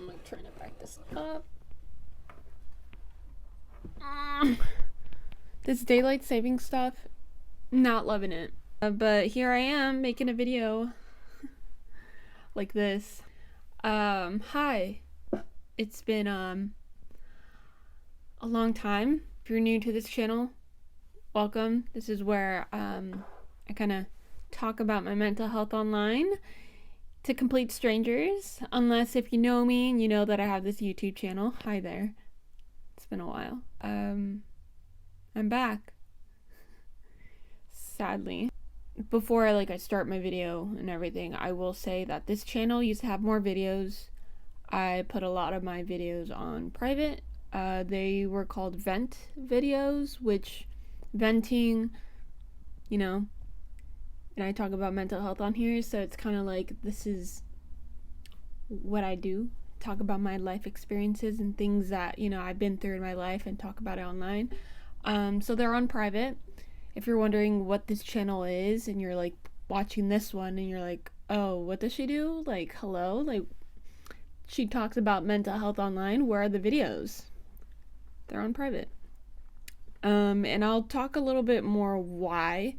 I'm like trying to back this up. This daylight saving stuff, not loving it. But here I am making a video like this. Hi. It's been a long time. If you're new to this channel, welcome. This is where I kind of talk about my mental health online to complete strangers, unless if you know me and you know that I have this YouTube channel. Hi there. It's been a while. I'm back. Sadly. Before I start my video and everything, I will say that this channel used to have more videos. I put a lot of my videos on private. They were called vent videos, which venting, and I talk about mental health on here, so it's kind of like this is what I do. Talk about my life experiences and things that, I've been through in my life and talk about it online. So they're on private. If you're wondering what this channel is and you're watching this one and you're like, oh, what does she do? Hello? She talks about mental health online. Where are the videos? They're on private. And I'll talk a little bit more why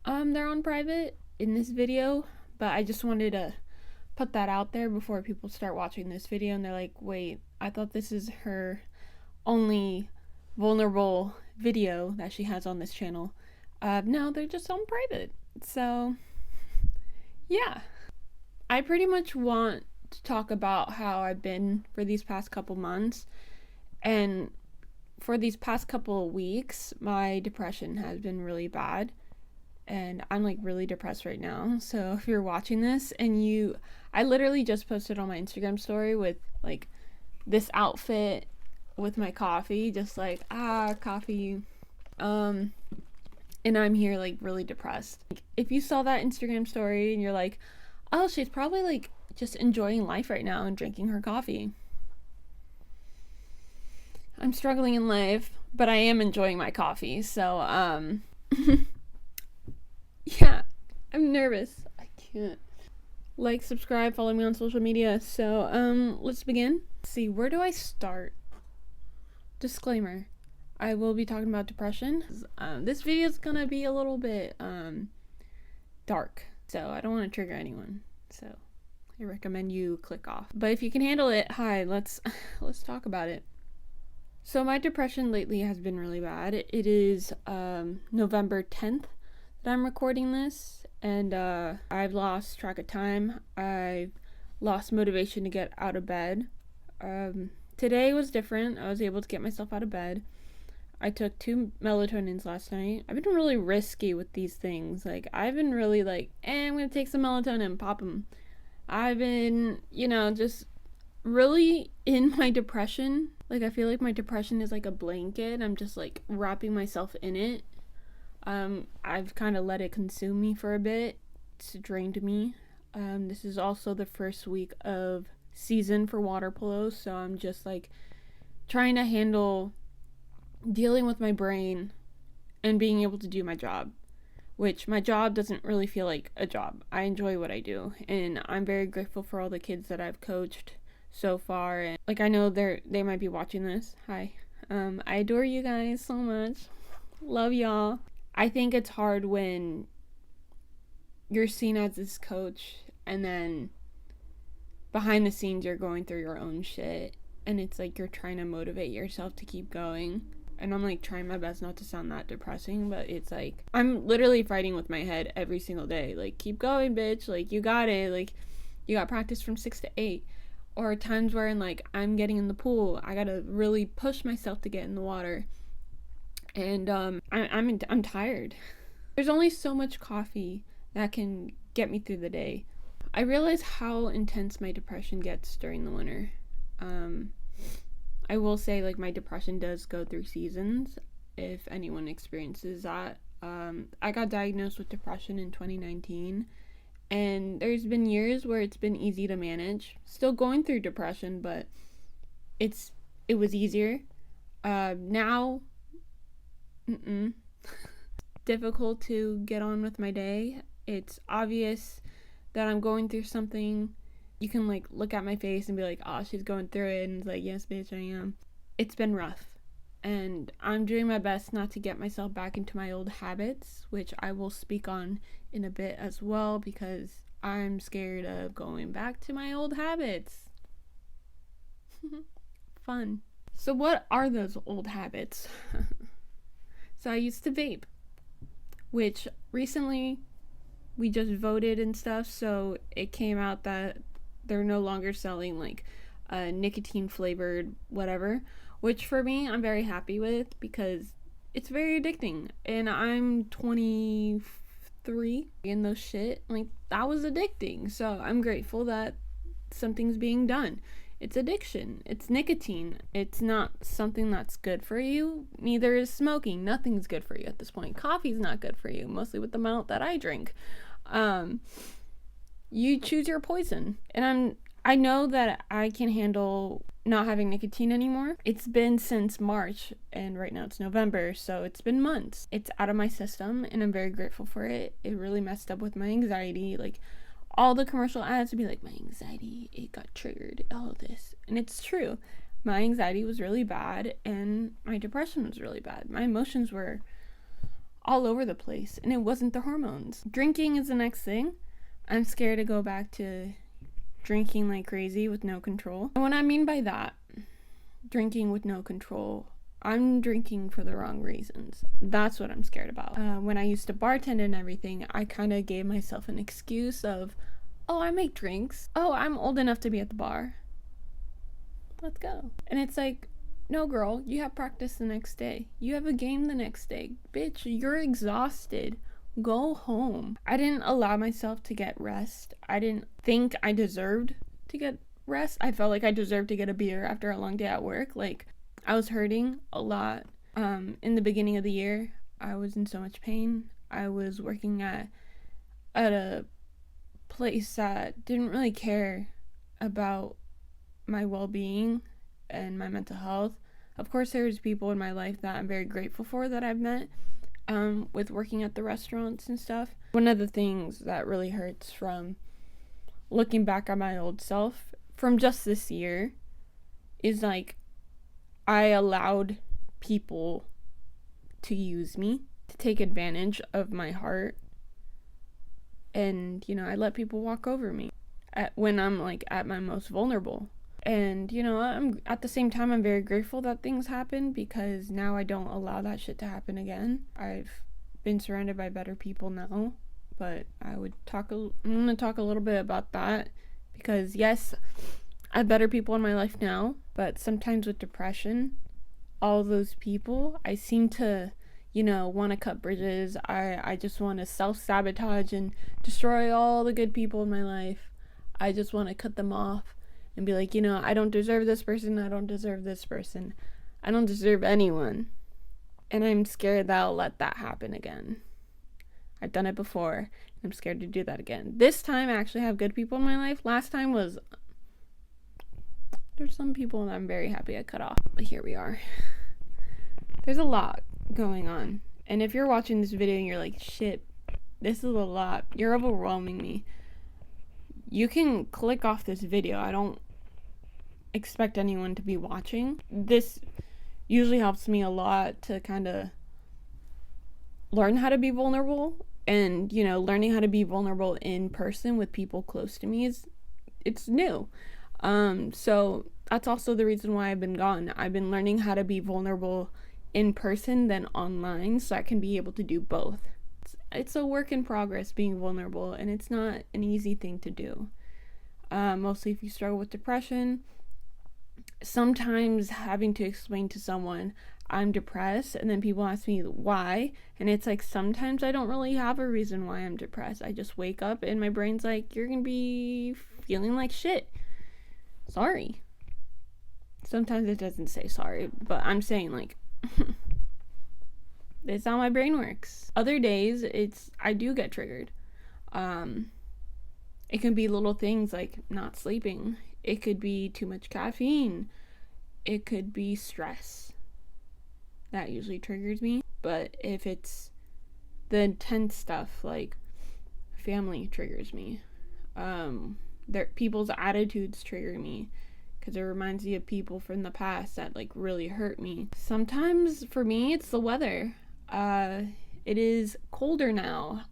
they're on private in this video, but I just wanted to put that out there before people start watching this video and they're like, wait, I thought this is her only vulnerable video that she has on this channel. No, they're just on private. So yeah, I pretty much want to talk about how I've been for these past couple months, and for these past couple of weeks my depression has been really bad, and I'm really depressed right now. So if you're watching this and I literally just posted on my Instagram story with this outfit with my coffee, just coffee, and I'm here really depressed. If you saw that Instagram story and you're like, oh, she's probably just enjoying life right now and drinking her coffee. I'm struggling in life, but I am enjoying my coffee. So yeah, I'm nervous. I can't. Subscribe, follow me on social media. So let's begin. Let's see, where do I start? Disclaimer, I will be talking about depression. This video is gonna be a little bit dark, so I don't want to trigger anyone, so I recommend you click off. But if you can handle it, hi, let's talk about it. So my depression lately has been really bad. It is November 10th that I'm recording this, and I've lost track of time. I've lost motivation to get out of bed. Today was different. I was able to get myself out of bed. I took 2 melatonins last night. I've been really risky with these things. I've been really I'm gonna take some melatonin and pop them. I've been, just really in my depression. I feel like my depression is like a blanket. I'm just wrapping myself in it. I've kind of let it consume me for a bit. It's drained me. This is also the first week of season for water polo, so I'm just trying to handle dealing with my brain and being able to do my job, which my job doesn't really feel like a job. I enjoy what I do, and I'm very grateful for all the kids that I've coached so far, and I know they might be watching this. Hi. I adore you guys so much. Love y'all. I think it's hard when you're seen as this coach and then behind the scenes you're going through your own shit, and it's you're trying to motivate yourself to keep going. And I'm trying my best not to sound that depressing, but it's I'm literally fighting with my head every single day. Keep going, bitch. You got it. You got practice from 6 to 8. Or times where I'm getting in the pool, I gotta really push myself to get in the water. And I'm tired. There's only so much coffee that can get me through the day. I realize how intense my depression gets during the winter. I will say my depression does go through seasons, if anyone experiences that. I got diagnosed with depression in 2019, and there's been years where it's been easy to manage. Still going through depression, but it was easier. Now, difficult to get on with my day. It's obvious that I'm going through something you can like look at my face and be like, oh, she's going through it, and it's like, yes bitch, I am. It's been rough, and I'm doing my best not to get myself back into my old habits, which I will speak on in a bit as well, because I'm scared of going back to my old habits. Fun. So what are those old habits? So I used to vape, which recently we just voted and stuff, so it came out that they're no longer selling like nicotine flavored whatever, which for me I'm very happy with, because it's very addicting, and I'm 23 and those shit, like, that was addicting. So I'm grateful that something's being done. It's addiction. It's nicotine. It's not something that's good for you. Neither is smoking. Nothing's good for you at this point. Coffee's not good for you, mostly with the amount that I drink. You choose your poison. And I know that I can handle not having nicotine anymore. It's been since March, and right now it's November, so it's been months. It's out of my system, and I'm very grateful for it. It really messed up with my anxiety. Like, all the commercial ads would be like, my anxiety, it got triggered, all of this. And it's true. My anxiety was really bad, and my depression was really bad. My emotions were all over the place, and it wasn't the hormones. Drinking is the next thing. I'm scared to go back to drinking like crazy with no control. And what I mean by that, drinking with no control, I'm drinking for the wrong reasons. That's what I'm scared about. When I used to bartend and everything, I kind of gave myself an excuse of, oh, I make drinks. Oh, I'm old enough to be at the bar. Let's go. And it's like, no, girl, you have practice the next day. You have a game the next day. Bitch, you're exhausted. Go home. I didn't allow myself to get rest. I didn't think I deserved to get rest. I felt like I deserved to get a beer after a long day at work. Like, I was hurting a lot. In the beginning of the year, I was in so much pain. I was working at a place that didn't really care about my well-being and my mental health. Of course, there's people in my life that I'm very grateful for that I've met with working at the restaurants and stuff. One of the things that really hurts from looking back at my old self from just this year is like, I allowed people to use me, to take advantage of my heart, and, you know, I let people walk over me when I'm like at my most vulnerable. And, you know, I'm at the same time, I'm very grateful that things happen, because now I don't allow that shit to happen again. I've been surrounded by better people now, but I'm going to talk a little bit about that, because yes, I have better people in my life now, but sometimes with depression, all those people, I seem to, you know, want to cut bridges. I just want to self-sabotage and destroy all the good people in my life. I just want to cut them off and be like, you know, I don't deserve this person, I don't deserve this person, I don't deserve anyone. And I'm scared that I'll let that happen again. I've done it before, and I'm scared to do that again. This time I actually have good people in my life. Last time was, there's some people that I'm very happy I cut off, but here we are. There's a lot going on, and if you're watching this video and you're like, shit, this is a lot, you're overwhelming me, you can click off this video. I don't expect anyone to be watching. This usually helps me a lot to kind of learn how to be vulnerable, and, you know, learning how to be vulnerable in person with people close to me it's new. So that's also the reason why I've been gone. I've been learning how to be vulnerable in person than online, so I can be able to do both. It's a work in progress being vulnerable, and it's not an easy thing to do. Mostly if you struggle with depression. Sometimes having to explain to someone I'm depressed, and then people ask me why, and it's like, sometimes I don't really have a reason why I'm depressed. I just wake up and my brain's like, you're gonna be feeling like shit. Sorry. Sometimes it doesn't say sorry, but I'm saying, like, it's how my brain works. Other days, I do get triggered. It can be little things like not sleeping. It could be too much caffeine. It could be stress. That usually triggers me. But if it's the intense stuff, like family triggers me. people's attitudes trigger me because it reminds me of people from the past that like really hurt me. Sometimes for me it's the weather. It is colder now.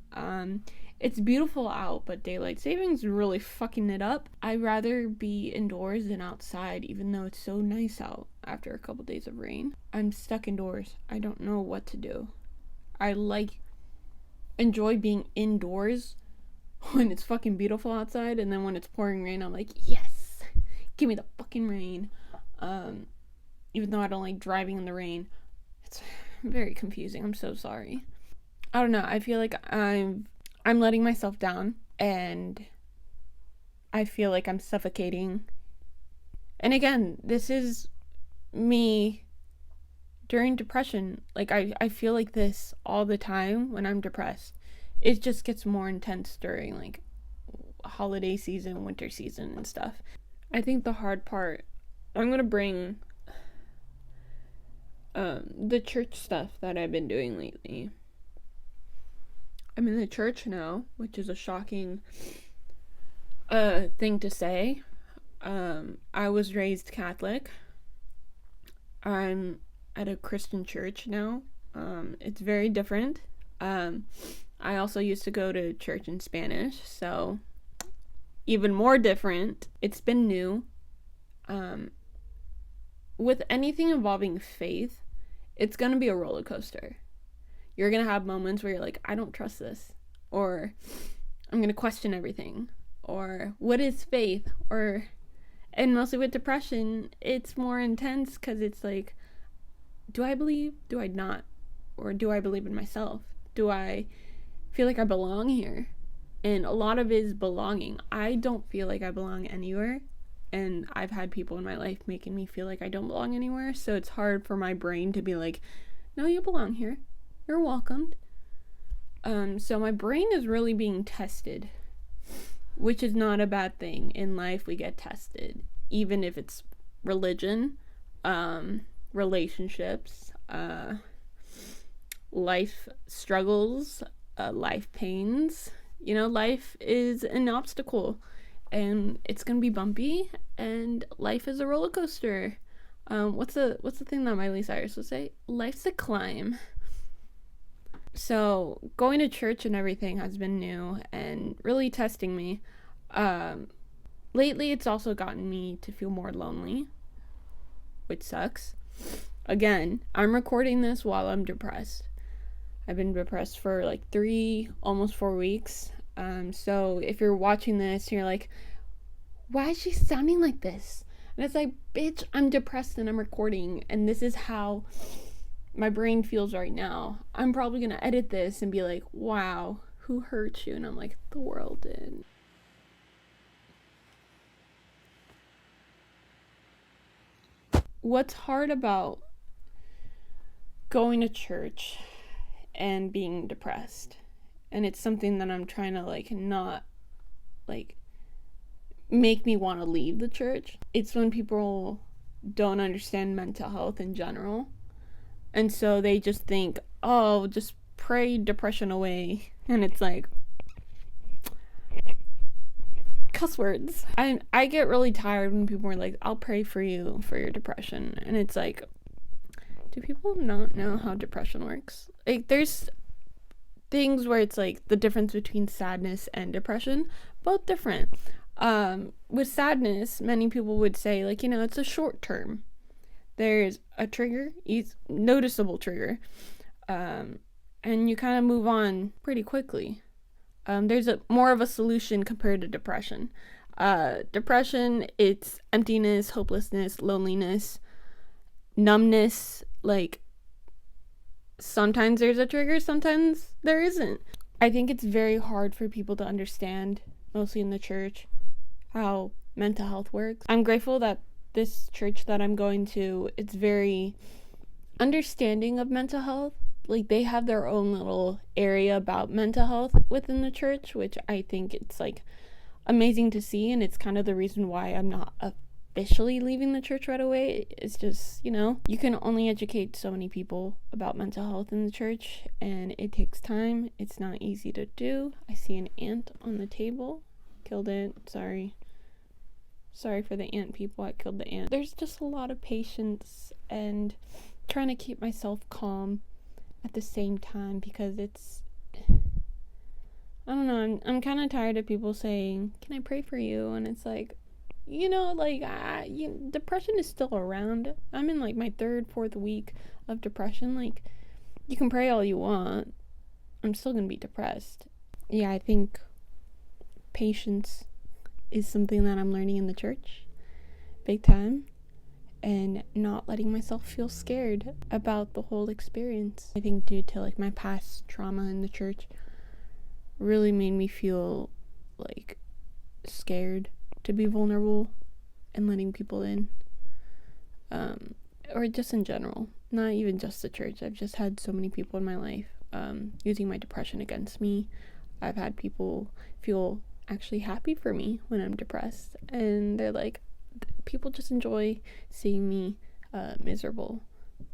It's beautiful out, but daylight savings is really fucking it up. I'd rather be indoors than outside, even though it's so nice out after a couple days of rain. I'm stuck indoors. I don't know what to do. I enjoy being indoors when it's fucking beautiful outside, and then when it's pouring rain, I'm like, yes, give me the fucking rain. Even though I don't like driving in the rain. It's very confusing. I'm so sorry. I don't know. I feel like I'm letting myself down, and I feel like I'm suffocating. And again, this is me during depression. Like, I feel like this all the time when I'm depressed. It just gets more intense during, like, holiday season, winter season, and stuff. I think the hard part, I'm going to bring the church stuff that I've been doing lately. I'm in the church now, which is a shocking thing to say. I was raised Catholic. I'm at a Christian church now. It's very different. I also used to go to church in Spanish, so even more different. It's been new. With anything involving faith, it's gonna be a roller coaster. You're gonna have moments where you're like, I don't trust this, or I'm gonna question everything, or what is faith, and mostly with depression, it's more intense because it's like, do I believe? Do I not? Or do I believe in myself? Do I feel like I belong here? And a lot of it is belonging. I don't feel like I belong anywhere, and I've had people in my life making me feel like I don't belong anywhere, so it's hard for my brain to be like, no, you belong here. You're welcomed. So my brain is really being tested, which is not a bad thing. In life, we get tested, even if it's religion, relationships, life struggles, life pains. Life is an obstacle, and it's gonna be bumpy, and life is a roller coaster. What's the thing that Miley Cyrus would say? Life's a climb. So going to church and everything has been new and really testing me. Lately, it's also gotten me to feel more lonely, which sucks. Again, I'm recording this while I'm depressed. I've been depressed for like 3, almost 4 weeks. So if you're watching this, you're like, why is she sounding like this? And it's like, bitch, I'm depressed and I'm recording, and this is how my brain feels right now. I'm probably gonna edit this and be like, wow, who hurt you? And I'm like, the world did. What's hard about going to church and being depressed, and it's something that I'm trying to not make me want to leave the church, it's when people don't understand mental health in general. And so they just think, oh, just pray depression away. And it's like, cuss words. I get really tired when people are like, I'll pray for you for your depression. And it's like, do people not know how depression works? Like, there's things where it's like the difference between sadness and depression, both different. With sadness, many people would say, it's a short term. There's a trigger, noticeable trigger, and you kind of move on pretty quickly. There's more of a solution compared to depression. Depression, it's emptiness, hopelessness, loneliness, numbness. Sometimes there's a trigger, sometimes there isn't. I think it's very hard for people to understand, mostly in the church, how mental health works. I'm grateful that this church that I'm going to, it's very understanding of mental health. They have their own little area about mental health within the church, which I think it's amazing to see, and it's kind of the reason why I'm not officially leaving the church right away. It's just, you can only educate so many people about mental health in the church, and it takes time. It's not easy to do. I see an ant on the table. Killed it. Sorry. Sorry for the ant people, I killed the ant. There's just a lot of patience and trying to keep myself calm at the same time, because it's, I don't know, I'm kind of tired of people saying, can I pray for you? And it's like, depression is still around. I'm in like my 3rd, 4th week of depression. Like, you can pray all you want, I'm still gonna be depressed. Yeah, I think patience is something that I'm learning in the church, big time, and not letting myself feel scared about the whole experience. I think due to like my past trauma in the church really made me feel like scared to be vulnerable and letting people in, or just in general, not even just the church. I've just had so many people in my life using my depression against me. I've had people feel actually happy for me when I'm depressed, and they're like, people just enjoy seeing me miserable.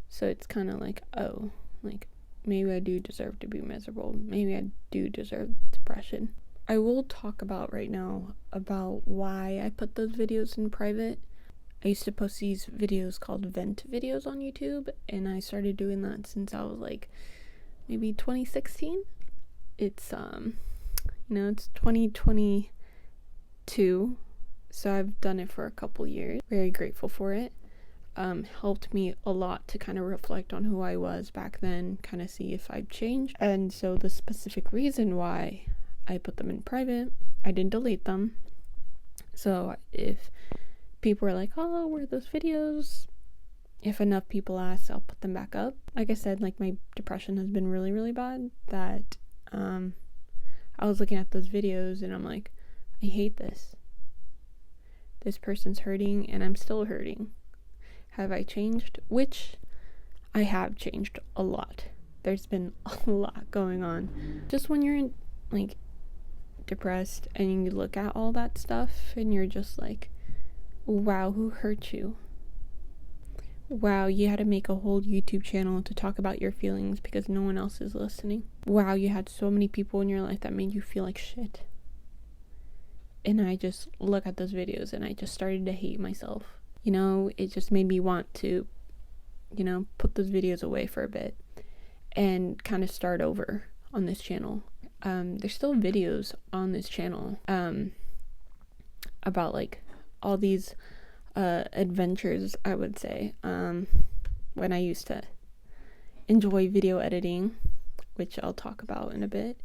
So it's kind of like, oh, like maybe I do deserve to be miserable, maybe I do deserve depression. I will talk about right now about why I put those videos in private. I used to post these videos called vent videos on YouTube, and I started doing that since I was like maybe 2016. It's it's 2022, so I've done it for a couple years. Very grateful for it. Helped me a lot to kind of reflect on who I was back then, kind of see if I've changed. And so the specific reason why I put them in private, I didn't delete them. So if people are like, oh, where are those videos? If enough people ask, I'll put them back up. Like I said, like my depression has been really, really bad, that I was looking at those videos and I'm like, I hate this. This person's hurting and I'm still hurting. Have I changed? Which I have changed a lot. There's been a lot going on. Just when you're like depressed and you look at all that stuff and you're just like, wow, who hurt you? Wow, you had to make a whole YouTube channel to talk about your feelings because no one else is listening. Wow, you had so many people in your life that made you feel like shit. And I just look at those videos and I just started to hate myself. It just made me want to, put those videos away for a bit and kind of start over on this channel. There's still videos on this channel about like all these adventures, I would say, when I used to enjoy video editing, which I'll talk about in a bit.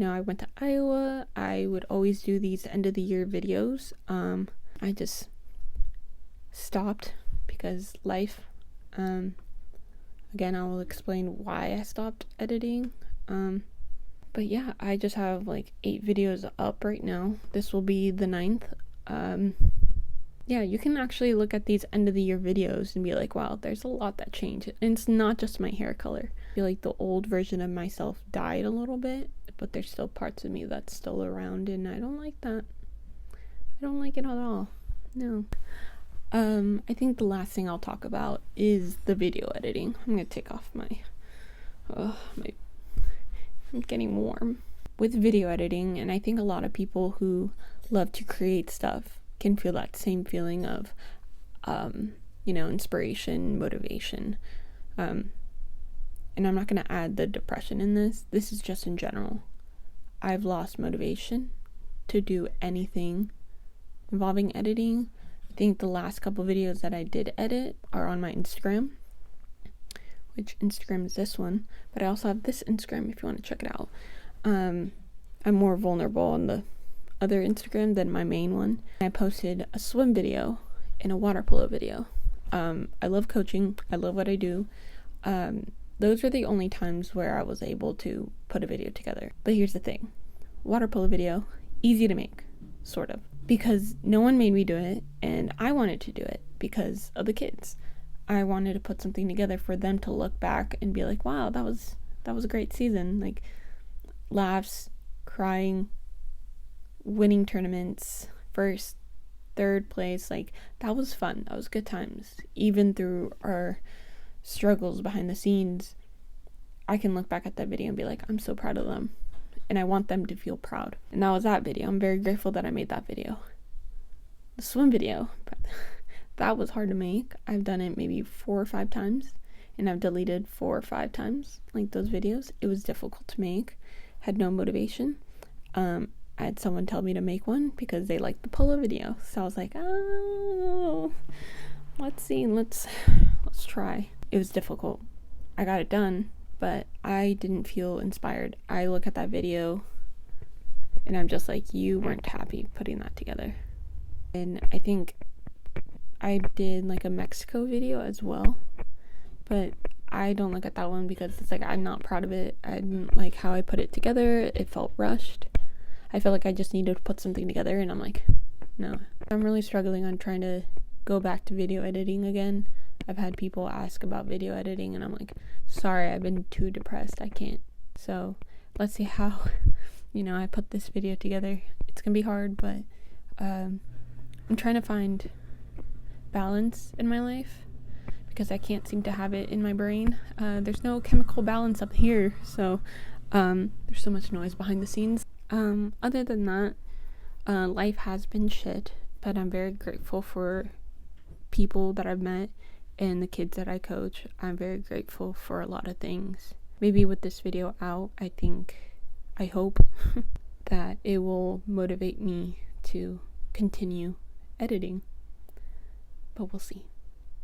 I went to Iowa. I would always do these end of the year videos. I just stopped because life. Again, I will explain why I stopped editing. But yeah, I just have like 8 videos up right now. This will be the 9th. Yeah, you can actually look at these end of the year videos and be like, wow, there's a lot that changed. And it's not just my hair color. I feel like the old version of myself died a little bit, but there's still parts of me that's still around, and I don't like that. I don't like it at all. No. I think the last thing I'll talk about is the video editing. I'm gonna take off I'm getting warm. With video editing, and I think a lot of people who love to create stuff can feel that same feeling of, inspiration, motivation. And I'm not going to add the depression in this. This is just in general. I've lost motivation to do anything involving editing. I think the last couple videos that I did edit are on my Instagram, which Instagram is this one, but I also have this Instagram if you want to check it out. I'm more vulnerable on the other Instagram than my main one. I posted a swim video and a water polo video. I love coaching. I love what I do. Those are the only times where I was able to put a video together. But here's the thing. Water polo video, easy to make, sort of. Because no one made me do it, and I wanted to do it because of the kids. I wanted to put something together for them to look back and be like, wow, that was a great season. Like, laughs, crying, winning tournaments, first, third place, like that was fun. That was good times. Even through our struggles behind the scenes, I can look back at that video and be like, I'm so proud of them, and I want them to feel proud. And that was that video. I'm very grateful that I made that video. the swim video, but that was hard to make. I've done it maybe 4 or 5 times, and I've deleted 4 or 5 times, like, those videos. It was difficult to make. Had no motivation. I had someone tell me to make one because they liked the polo video. So I was like, oh, let's see, let's try. It was difficult. I got it done, but I didn't feel inspired. I look at that video and I'm just like, you weren't happy putting that together. And I think I did like a Mexico video as well, but I don't look at that one because it's like, I'm not proud of it. I didn't like how I put it together. It felt rushed. I feel like I just needed to put something together, and I'm like, no. I'm really struggling on trying to go back to video editing again. I've had people ask about video editing, and I'm like, sorry, I've been too depressed. I can't. So let's see how, I put this video together. It's gonna be hard, but I'm trying to find balance in my life because I can't seem to have it in my brain. There's no chemical balance up here, so there's so much noise behind the scenes. Other than that, life has been shit, but I'm very grateful for people that I've met and the kids that I coach. I'm very grateful for a lot of things. Maybe with this video out, I hope that it will motivate me to continue editing, but we'll see.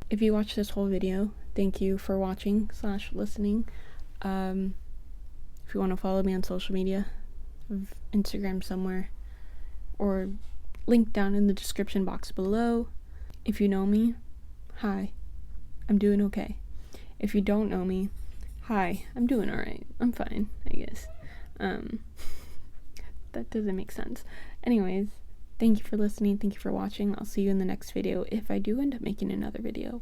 If you watched this whole video, thank you for watching / listening. If you want to follow me on social media, Instagram somewhere, or link down in the description box below. If you know me, hi, I'm doing okay. If you don't know me, hi, I'm doing alright. I'm fine, I guess. That doesn't make sense. Anyways, thank you for listening, thank you for watching. I'll see you in the next video if I do end up making another video.